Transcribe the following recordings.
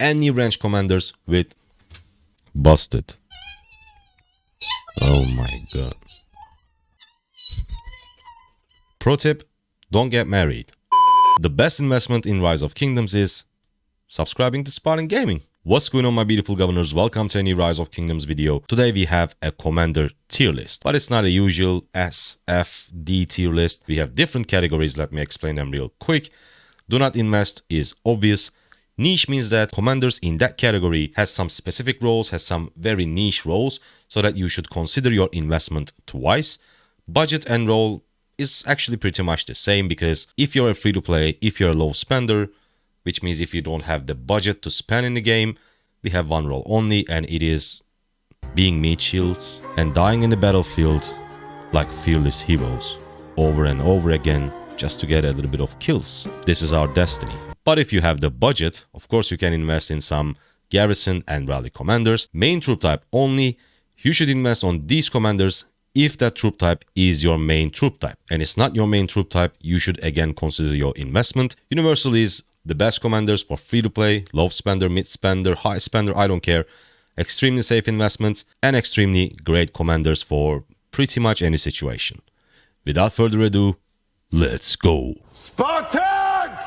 any range commanders with busted. Oh my god. Pro tip, don't get married. The best investment in Rise of Kingdoms is subscribing to Spartan Gaming. What's going on, my beautiful governors? Welcome to any Rise of Kingdoms video. Today we have a commander tier list, but it's not a usual S, F, D tier list. We have different categories. Let me explain them real quick. Do not invest is obvious. Niche means that commanders in that category has some specific roles, has some very niche roles, so that you should consider your investment twice. Budget and role is actually pretty much the same, because if you're a free-to-play, if you're a low spender, which means if you don't have the budget to spend in the game, we have one role only, and it is being meat shields and dying in the battlefield like fearless heroes over and over again just to get a little bit of kills. This is our destiny. But if you have the budget, of course you can invest in some Garrison and Rally commanders. Main troop type only. You should invest on these commanders if that troop type is your main troop type. And it's not your main troop type, you should again consider your investment. Universal is the best commanders for free-to-play, low spender, mid spender, high spender, I don't care. Extremely safe investments and extremely great commanders for pretty much any situation. Without further ado, let's go. Spartans!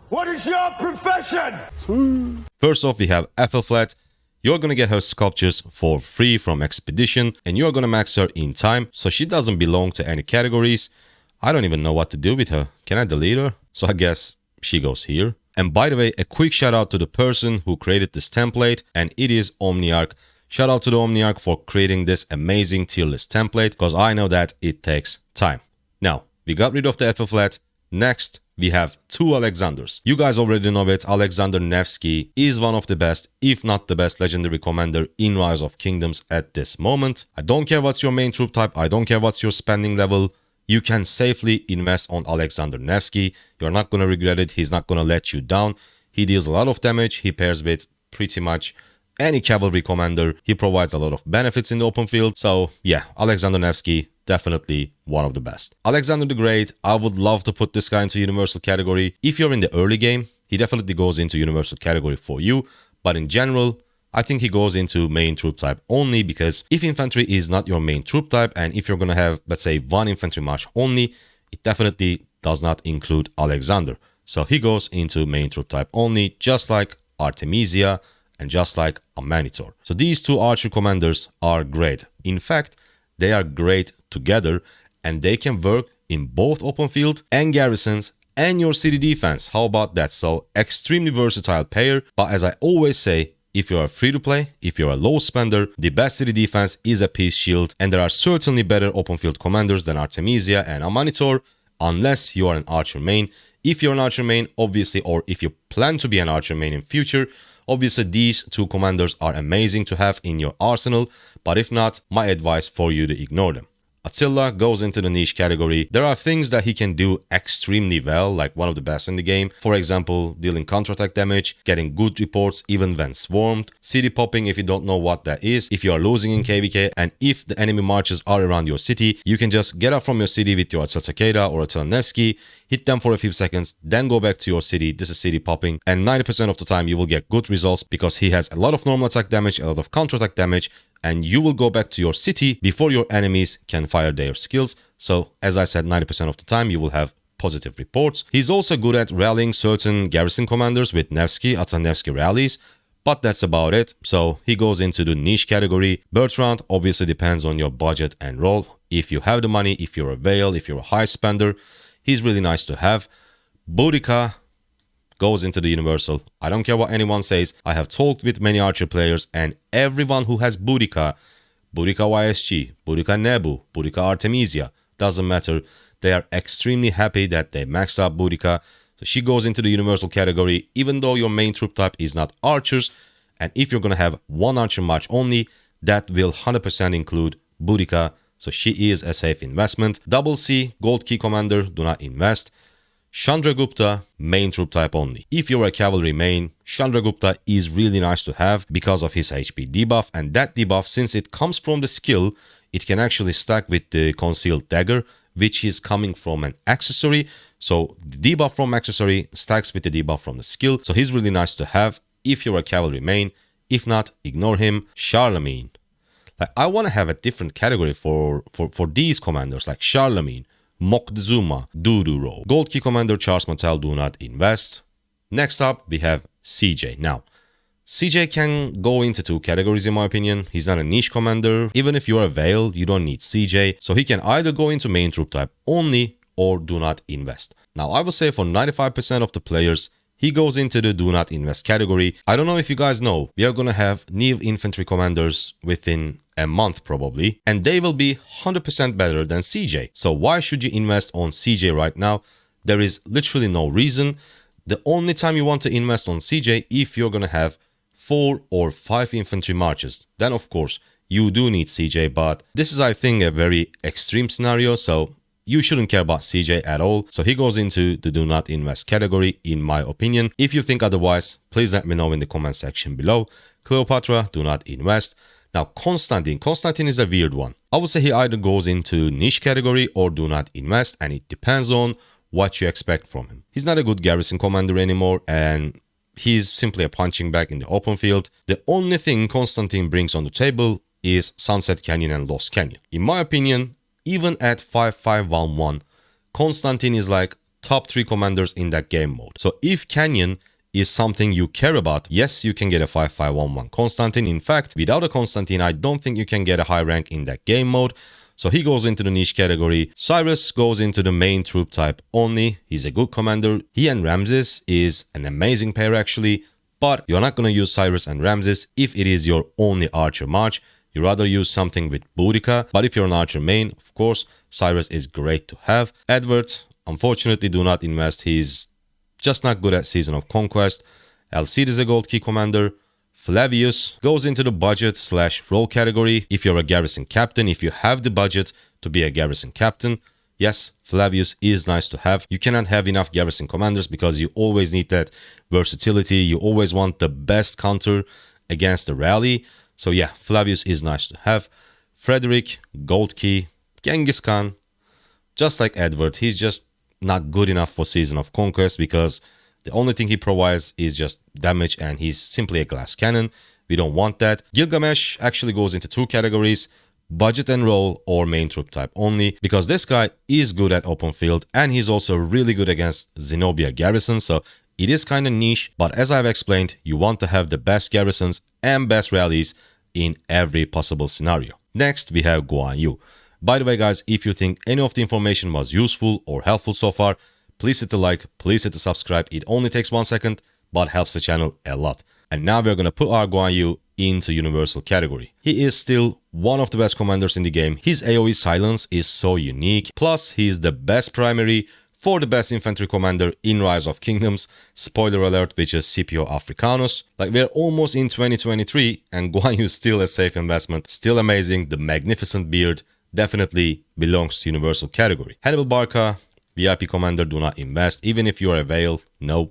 What is your profession? First off, we have Ethelflaed. You're gonna get her sculptures for free from Expedition, and you're gonna max her in time, so she doesn't belong to any categories. I don't even know what to do with her. Can I delete her? So I guess she goes here. And by the way, a quick shout out to the person who created this template, and it is Omniarch. Shout out to the Omniarch for creating this amazing tier list template, because I know that it takes time. Now, we got rid of the Ethelflaed. Next, we have two Alexanders. You guys already know it, Alexander Nevsky is one of the best, if not the best legendary commander in Rise of Kingdoms at this moment. I don't care what's your main troop type, I don't care what's your spending level. You can safely invest on Alexander Nevsky. You're not gonna regret it, he's not gonna let you down. He deals a lot of damage, he pairs with pretty much any cavalry commander. He provides a lot of benefits in the open field. So yeah, Alexander Nevsky, definitely one of the best. Alexander the Great, I would love to put this guy into universal category. If you're in the early game, he definitely goes into universal category for you. But in general, I think he goes into main troop type only, because if infantry is not your main troop type, and if you're gonna have, let's say, one infantry march only, it definitely does not include Alexander. So he goes into main troop type only, just like Artemisia and just like a Manitor. So these two archer commanders are great. In fact, they are great together, and they can work in both open field and garrisons and your city defense. How about that? So extremely versatile pair. But as I always say, if you're a free-to-play, if you're a low spender, the best city defense is a peace shield, and there are certainly better open field commanders than Artemisia and Amanitor, unless you are an archer main. If you're an archer main, obviously, or if you plan to be an archer main in future, obviously these two commanders are amazing to have in your arsenal, but if not, my advice for you to ignore them. Attila goes into the niche category. There are things that he can do extremely well, like one of the best in the game. For example, dealing counterattack damage, getting good reports even when swarmed, city popping if you don't know what that is, if you are losing in KVK, and if the enemy marches are around your city, you can just get up from your city with your Attila Takeda or Attila Nevsky, hit them for a few seconds, then go back to your city. This is city popping, and 90% of the time you will get good results, because he has a lot of normal attack damage, a lot of counterattack damage, and you will go back to your city before your enemies can fire their skills. So, as I said, 90% of the time you will have positive reports. He's also good at rallying certain garrison commanders with Nevsky, Attila Nevsky rallies, but that's about it. So, he goes into the niche category. Bertrand obviously depends on your budget and role. If you have the money, if you're a Vale, if you're a high spender, he's really nice to have. Boudica goes into the universal. I don't care what anyone says. I have talked with many archer players, and everyone who has Boudica, Boudica YSG, Boudica Nebu, Boudica Artemisia, doesn't matter. They are extremely happy that they maxed out Boudica. So she goes into the universal category, even though your main troop type is not archers. And if you're gonna have one archer march only, that will 100% include Boudica. So she is a safe investment. Double C, gold key commander, do not invest. Chandragupta, main troop type only. If you're a cavalry main, Chandragupta is really nice to have because of his HP debuff, and that debuff, since it comes from the skill, it can actually stack with the concealed dagger, which is coming from an accessory. So the debuff from accessory stacks with the debuff from the skill, so he's really nice to have. if you're a cavalry main. If not, ignore him. Charlemagne. Like, I want to have a different category for these commanders, like Charlemagne, Moctezuma, Duduro. Gold key commander Charles Martel, do not invest. Next up, we have CJ. Now, CJ can go into two categories in my opinion. He's not a niche commander. Even if you're a Vale, you don't need CJ. So he can either go into main troop type only or do not invest. Now, I will say for 95% of the players, he goes into the do not invest category. I don't know if you guys know, we are gonna have new infantry commanders within a month probably, and they will be 100% better than CJ. So why should you invest on CJ right now? There is literally no reason. The only time you want to invest on CJ if you're gonna have 4 or 5 infantry marches. Then of course you do need CJ, but this is I think a very extreme scenario, so you shouldn't care about CJ at all. So he goes into the do not invest category in my opinion. If you think otherwise, please let me know in the comment section below. Cleopatra, do not invest. Now Constantine is a weird one. I would say he either goes into niche category or do not invest, and it depends on what you expect from him. He's not a good garrison commander anymore, and he's simply a punching bag in the open field. The only thing Constantine brings on the table is Sunset Canyon and Lost Canyon. In my opinion, even at 5511, Constantine is like top 3 commanders in that game mode. So if Canyon is something you care about, yes, you can get a 5511 Constantine. In fact, without a Constantine, I don't think you can get a high rank in that game mode. So he goes into the niche category. Cyrus goes into the main troop type only. He's a good commander. He and Ramses is an amazing pair actually, but you're not going to use Cyrus and Ramses if it is your only archer march. You rather use something with Boudica, but if you're an archer main, of course, Cyrus is great to have. Edward, unfortunately, do not invest. He's just not good at Season of Conquest. Alcide is a gold key commander. Flavius goes into the budget/role category. If you're a garrison captain, if you have the budget to be a garrison captain, yes, Flavius is nice to have. You cannot have enough garrison commanders because you always need that versatility. You always want the best counter against the rally. So yeah, Flavius is nice to have. Frederick, gold key. Genghis Khan, just like Edward, he's just not good enough for Season of Conquest because the only thing he provides is just damage and he's simply a glass cannon. We don't want that. Gilgamesh actually goes into 2 categories, budget and role or main troop type only, because this guy is good at open field and he's also really good against Zenobia garrison. So it is kind of niche, but as I've explained, you want to have the best garrisons and best rallies in every possible scenario. Next, we have Guan Yu. By the way, guys, if you think any of the information was useful or helpful so far, please hit the like, please hit the subscribe. It only takes 1 second, but helps the channel a lot. And now we're going to put our Guan Yu into universal category. He is still one of the best commanders in the game. His AoE silence is so unique. Plus, he is the best primary for the best infantry commander in Rise of Kingdoms. Spoiler alert, which is Scipio Africanus. Like, we're almost in 2023 and Guan Yu is still a safe investment. Still amazing. The magnificent beard definitely belongs to universal category. Hannibal Barca, VIP commander, do not invest. Even if you are a Vale, no.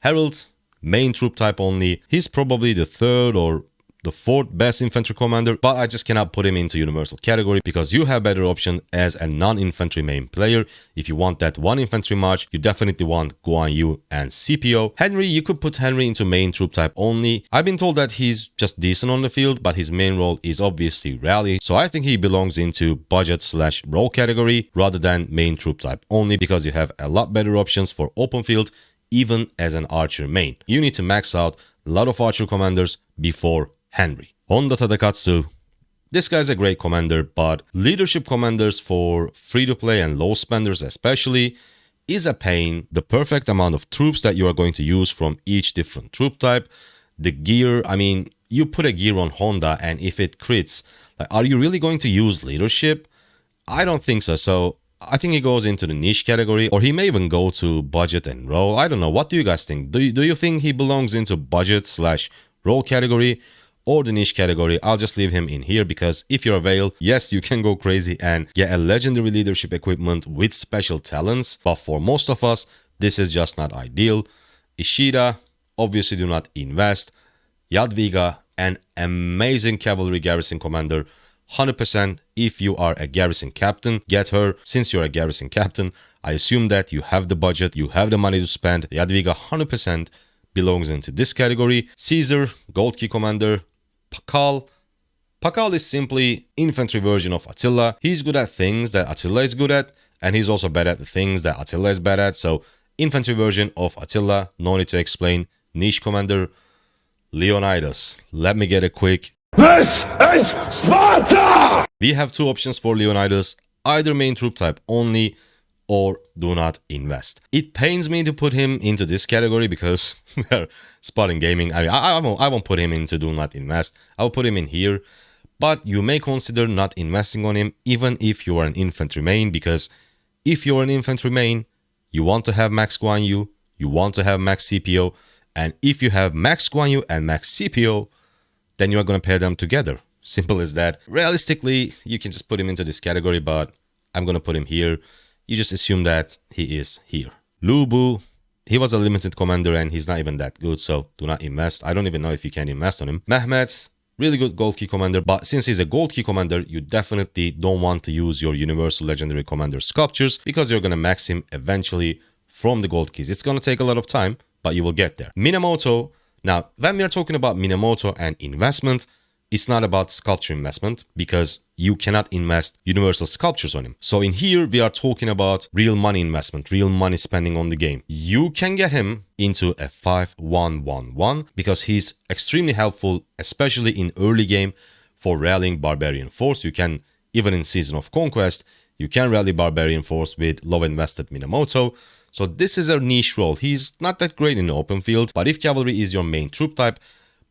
Harold, main troop type only. He's probably the 3rd or the 4th best infantry commander, but I just cannot put him into universal category because you have better option as a non-infantry main player. If you want that 1 infantry march, you definitely want Guan Yu and Scipio. Henry, you could put Henry into main troop type only. I've been told that he's just decent on the field, but his main role is obviously rally. So I think he belongs into budget/role category rather than main troop type only, because you have a lot better options for open field even as an archer main. You need to max out a lot of archer commanders before Henry. Honda Tadakatsu. This guy's a great commander, but leadership commanders for free-to-play and low spenders especially is a pain. The perfect amount of troops that you are going to use from each different troop type. The gear, I mean, you put a gear on Honda and if it crits, like, are you really going to use leadership? I don't think so. So I think he goes into the niche category, or he may even go to budget and role. I don't know. What do you guys think? Do you think he belongs into budget/role category or the niche category? I'll just leave him in here because if you're a Vale, yes, you can go crazy and get a legendary leadership equipment with special talents, but for most of us, this is just not ideal. Ishida, obviously do not invest. Jadwiga, an amazing cavalry garrison commander. 100% if you are a garrison captain, get her. Since you're a garrison captain, I assume that you have the budget, you have the money to spend. Jadwiga 100% belongs into this category. Caesar, Gold Key Commander. Pakal. Pakal is simply infantry version of Attila. He's good at things that Attila is good at, and he's also bad at the things that Attila is bad at. So infantry version of Attila, no need to explain. Niche Commander, Leonidas. Let me get a quick. This is Sparta! We have two options for Leonidas, either main troop type only or do not invest. It pains me to put him into this category because we are Spartan gaming. I won't put him into do not invest. I'll put him in here, but you may consider not investing on him even if you are an infantry main, because if you're an infantry main, you want to have max Guan Yu, you want to have max CPO, and if you have max Guan Yu and max CPO, then you are going to pair them together. Simple as that. Realistically, you can just put him into this category, but I'm going to put him here. You just assume that he is here. Lu Bu, he was a limited commander and he's not even that good, so do not invest. I don't even know if you can invest on him. Mehmet, really good gold key commander, but since he's a gold key commander, you definitely don't want to use your universal legendary commander sculptures because you're going to max him eventually from the gold keys. It's going to take a lot of time, but you will get there. Minamoto, now when we are talking about Minamoto and investment, it's not about sculpture investment because you cannot invest universal sculptures on him. So in here, we are talking about real money investment, real money spending on the game. You can get him into a 5-1-1-1 because he's extremely helpful, especially in early game for rallying Barbarian Force. You can, even in Season of Conquest, you can rally Barbarian Force with low invested Minamoto. So this is a niche role. He's not that great in the open field, but if cavalry is your main troop type,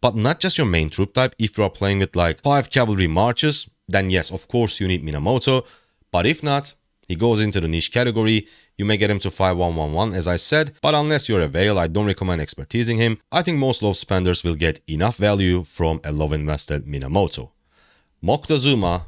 but not just your main troop type, if you are playing with like 5 cavalry marches, then yes, of course you need Minamoto. But if not, he goes into the niche category. You may get him to 5-1-1-1 as I said, but unless you're a Vale, I don't recommend expertising him. I think most low spenders will get enough value from a low invested Minamoto. Moctezuma,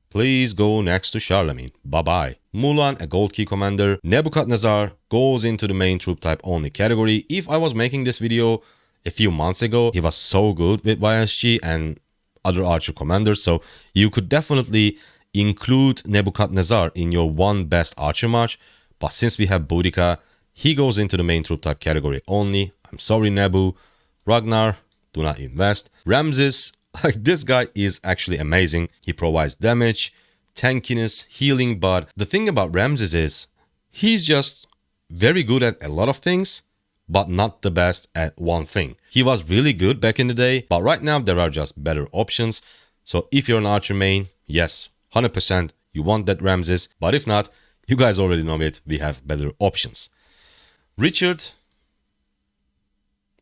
please go next to Charlemagne. Bye-bye. Mulan, a gold key commander. Nebuchadnezzar goes into the main troop type only category. If I was making this video a few months ago, he was so good with YSG and other archer commanders, so you could definitely include Nebuchadnezzar in your one best archer march. But since we have Boudica, he goes into the main troop type category only. I'm sorry, Nebu. Ragnar, do not invest. Ramses, this guy is actually amazing. He provides damage, tankiness, healing, but the thing about Ramses is he's just very good at a lot of things, but not the best at one thing. He was really good back in the day, but right now there are just better options. So if you're an archer main, yes, 100% you want that Ramses, but if not, you guys already know it, we have better options. Richard,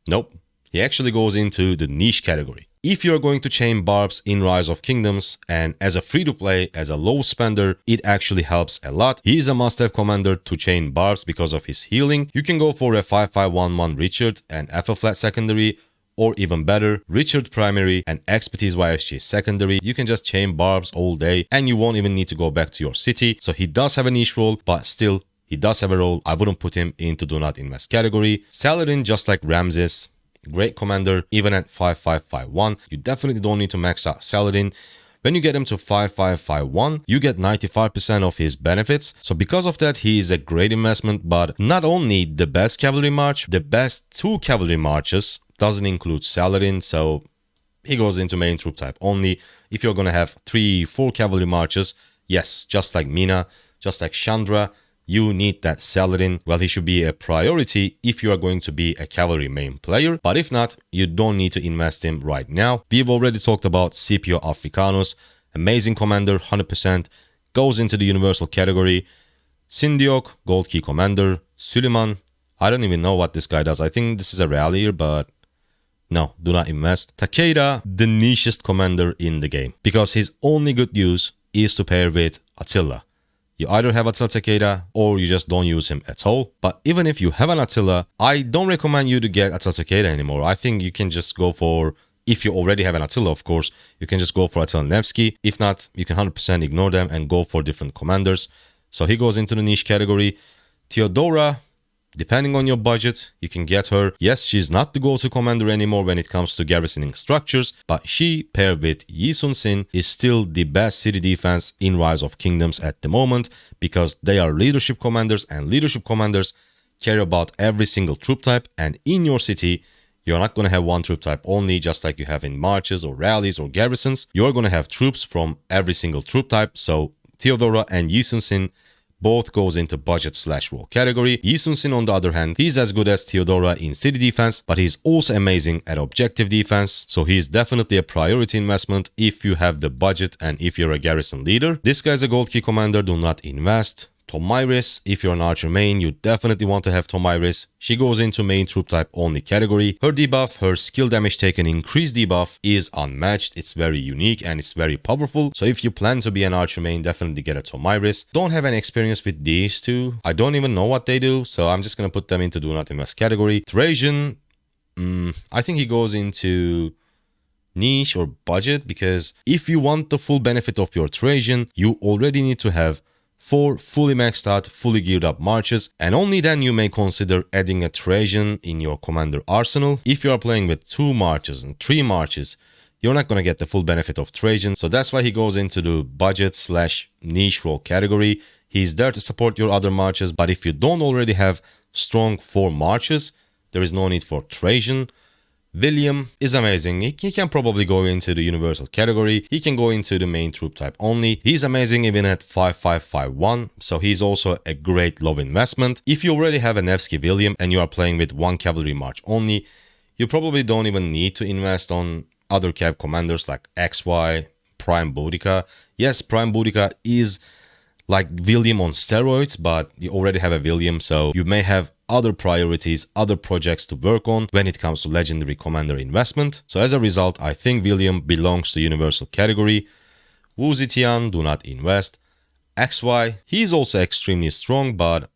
nope, he actually goes into the niche category. If you're going to chain barbs in Rise of Kingdoms, and as a free-to-play, as a low spender, it actually helps a lot. He is a must-have commander to chain barbs because of his healing. You can go for a 5-5-1-1 Richard and FF flat secondary, or even better, Richard primary and expertise YSG secondary. You can just chain barbs all day and you won't even need to go back to your city. So he does have a niche role, but still, he does have a role. I wouldn't put him into do not invest category. Saladin, just like Ramses, great commander, even at 5-5-5-1. You definitely don't need to max out Saladin. When you get him to 5-5-5-1, you get 95% of his benefits. So because of that, he is a great investment, but not only the best cavalry march, the best 2 cavalry marches doesn't include Saladin, so he goes into main troop type only. If you're gonna have 3-4 cavalry marches, yes, just like Mina, just like Chandra, you need that Saladin. Well, he should be a priority if you are going to be a cavalry main player, but if not, you don't need to invest him right now. We've already talked about Scipio Africanus, amazing commander, 100%, goes into the universal category. Sindiok, gold key commander. Suleiman, I don't even know what this guy does. I think this is a rallier, but no, do not invest. Takeda, the nichest commander in the game, because his only good use is to pair with Attila. You either have Attila Takeda or you just don't use him at all. But even if you have an Attila, I don't recommend you to get Attila Takeda anymore. I think you can just go for, if you already have an Attila, of course, you can just go for Attila Nevsky. If not, you can 100% ignore them and go for different commanders. So he goes into the niche category. Theodora, depending on your budget, you can get her. Yes, she's not the go-to commander anymore when it comes to garrisoning structures, but she, paired with Yi Sun Sin, is still the best city defense in Rise of Kingdoms at the moment, because they are leadership commanders, and leadership commanders care about every single troop type, and in your city, You're not going to have one troop type only, just like you have in marches or rallies or garrisons. You're going to have troops from every single troop type. So Theodora and Yi Sun-sin both goes into budget/role category. Yi Sun-sin, on the other hand, he's as good as Theodora in city defense, but he's also amazing at objective defense. So he's definitely a priority investment if you have the budget and if you're a garrison leader. This guy's a gold key commander, do not invest. Tomyris, if you're an archer main, you definitely want to have Tomyris. She goes into main troop type only category. Her debuff, her skill damage taken increase debuff is unmatched. It's very unique and it's very powerful. So if you plan to be an archer main, definitely get a Tomyris. Don't have any experience with these two. I don't even know what they do, so I'm just gonna put them into do not invest category. Trajan, I think he goes into niche or budget, because if you want the full benefit of your Trajan, you already need to have 4 fully maxed out, fully geared up marches, and only then you may consider adding a Trajan in your commander arsenal. If you are playing with 2 marches and 3 marches, you're not going to get the full benefit of Trajan, so that's why he goes into the budget/niche role category. He's there to support your other marches, but if you don't already have strong 4 marches, there is no need for Trajan. William is amazing. He can probably go into the universal category. He can go into the main troop type only. He's amazing even at 5551, so he's also a great low investment. If you already have a Nevsky William and you are playing with 1 cavalry march only, you probably don't even need to invest on other cav commanders like XY, Prime Boudica. Yes, Prime Boudica is like William on steroids, but you already have a William, so you may have other priorities, other projects to work on when it comes to legendary commander investment. So as a result, I think William belongs to universal category. Wu Zetian, do not invest. XY, he's also extremely strong, but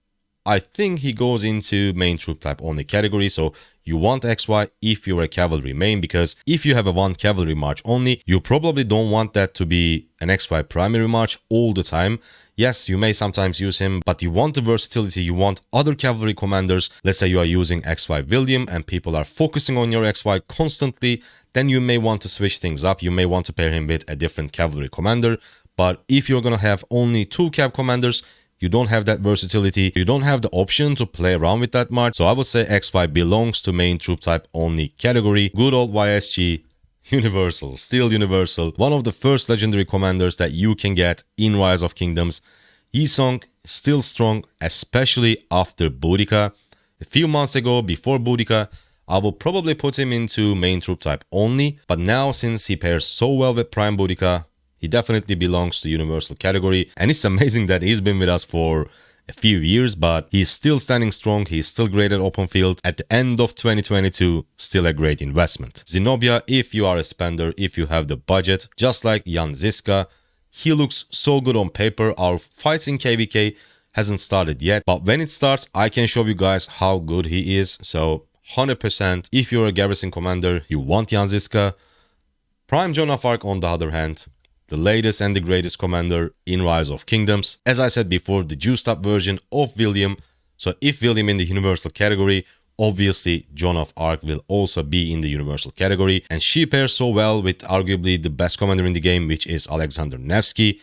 I think he goes into main troop type only category. So you want XY if you're a cavalry main, because if you have a 1 cavalry march only, you probably don't want that to be an XY primary march all the time. Yes, you may sometimes use him, but you want the versatility, you want other cavalry commanders. Let's say you are using XY William and people are focusing on your XY constantly, then you may want to switch things up. You may want to pair him with a different cavalry commander. But if you're going to have only 2 cav commanders, you don't have that versatility, you don't have the option to play around with that march. So I would say XY belongs to main troop type only category. Good old YSG, universal, still universal. One of the first legendary commanders that you can get in Rise of Kingdoms. Yi Song, still strong, especially after Boudica. A few months ago, before Boudica, I will probably put him into main troop type only. But now, since he pairs so well with Prime Boudica, he definitely belongs to universal category. And it's amazing that he's been with us for a few years, but he's still standing strong. He's still great at open field. At the end of 2022, still a great investment. Zenobia, if you are a spender, if you have the budget, just like Jan Ziska, he looks so good on paper. Our fights in KVK hasn't started yet, but when it starts, I can show you guys how good he is. So 100%, if you're a garrison commander, you want Jan Ziska. Prime Joan of Arc, on the other hand, the latest and the greatest commander in Rise of Kingdoms. As I said before, the juiced up version of William. So if William in the universal category, obviously Joan of Arc will also be in the universal category. And she pairs so well with arguably the best commander in the game, which is Alexander Nevsky.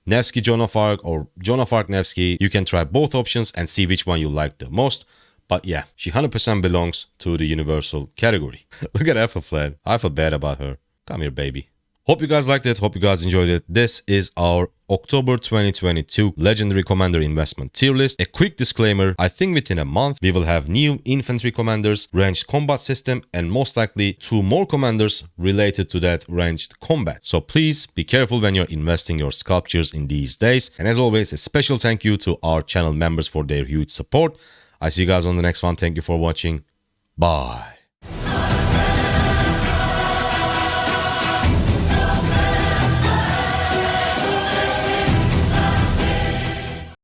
Nevsky Joan of Arc or Joan of Arc Nevsky. You can try both options and see which one you like the most. But yeah, she 100% belongs to the universal category. Look at Ethelflaed. I feel bad about her. Come here, baby. Hope you guys liked it. Hope you guys enjoyed it. This is our October 2022 Legendary Commander Investment tier list. A quick disclaimer, I think within a month we will have new infantry commanders, ranged combat system, and most likely 2 more commanders related to that ranged combat. So please be careful when you're investing your sculptures in these days. And as always, a special thank you to our channel members for their huge support. I see you guys on the next one. Thank you for watching. Bye.